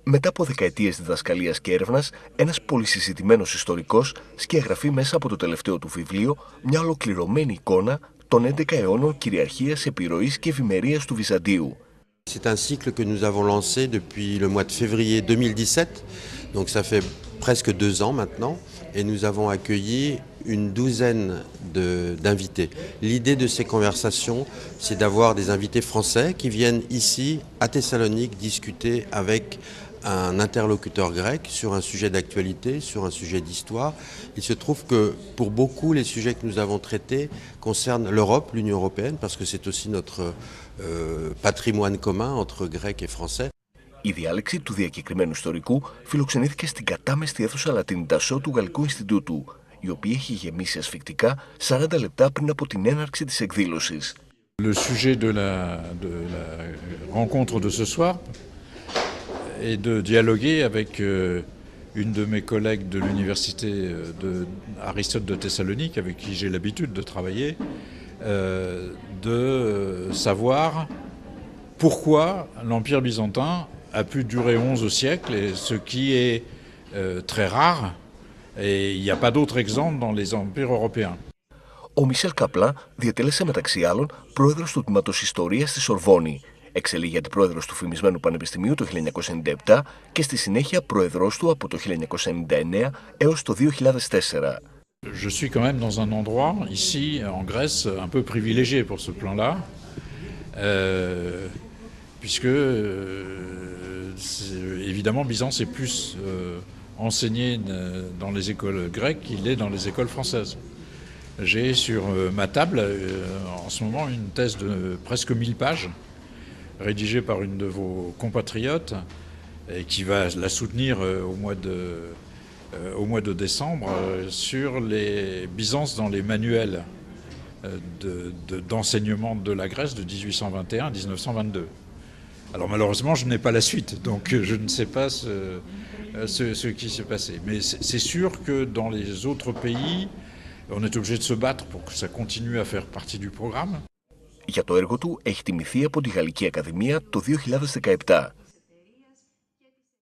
Μετά από δεκαετίες διδασκαλίας και έρευνας, ένας πολυσυζητημένος ιστορικός σκιαγραφεί μέσα από το τελευταίο του βιβλίο μια ολοκληρωμένη εικόνα των 11 αιώνων κυριαρχίας, επιρροής και ευημερίας του Βυζαντίου. C'est un cycle que nous avons lancé depuis le mois de février 2017, donc ça fait presque 2 ans maintenant, et nous avons accueilli une douzaine d'invités. L'idée de ces conversations, c'est d'avoir des invités français qui viennent ici, à Thessalonique, discuter avec un interlocuteur grec sur un sujet d'actualité, sur un sujet d'histoire. Il se trouve que pour beaucoup, les sujets que nous avons traités concernent l'Europe, l'Union européenne, parce que c'est aussi notre patrimoine commun entre Grecs et Français. Η διάλεξη του διακεκριμένου ιστορικού φιλοξενήθηκε στην κατάμεστη αίθουσα Λατίνη Ντασσό του Γαλλικού Ινστιτούτου, η οποία έχει γεμίσει ασφυκτικά 40 λεπτά πριν από την έναρξη της εκδήλωσης. Le sujet de la rencontre de ce soir est de dialoguer avec une de mes collègues de l'université Aristote de Thessalonique, avec qui j'ai l'habitude de travailler, de savoir pourquoi l'Empire byzantin a pu durer 11 siècles, et ce qui est très rare, et il n'y a pas d'autres exemples dans les empires européens. Ο Μισελ Καπλά διατέλεσε μεταξύ άλλων πρόεδρος του τμήματος Ιστορίας στη Σορβόνη, εξελίγει αντιπρόεδρος του Φημισμένου Πανεπιστημίου το 1997 και στη συνέχεια πρόεδρος του από το 1999 έως το 2004. Je suis quand même dans un endroit, ici en Grèce, un peu privilégié pour ce plan-là, puisque évidemment Byzance est plus enseigné dans les écoles grecques qu'il est dans les écoles françaises. J'ai sur ma table en ce moment une thèse de presque 1000 pages, rédigée par une de vos compatriotes, et qui va la soutenir au mois de décembre, sur les Byzance dans les manuels d'enseignement de la Grèce de 1821 à 1922. Alors malheureusement, je n'ai pas la suite, donc je ne sais pas ce qui s'est passé. Mais c'est sûr que dans les autres pays, on est obligé de se battre pour que ça continue à faire partie du programme. Για το έργο του έχει τιμηθεί από τη Γαλλική Ακαδημία το 2017.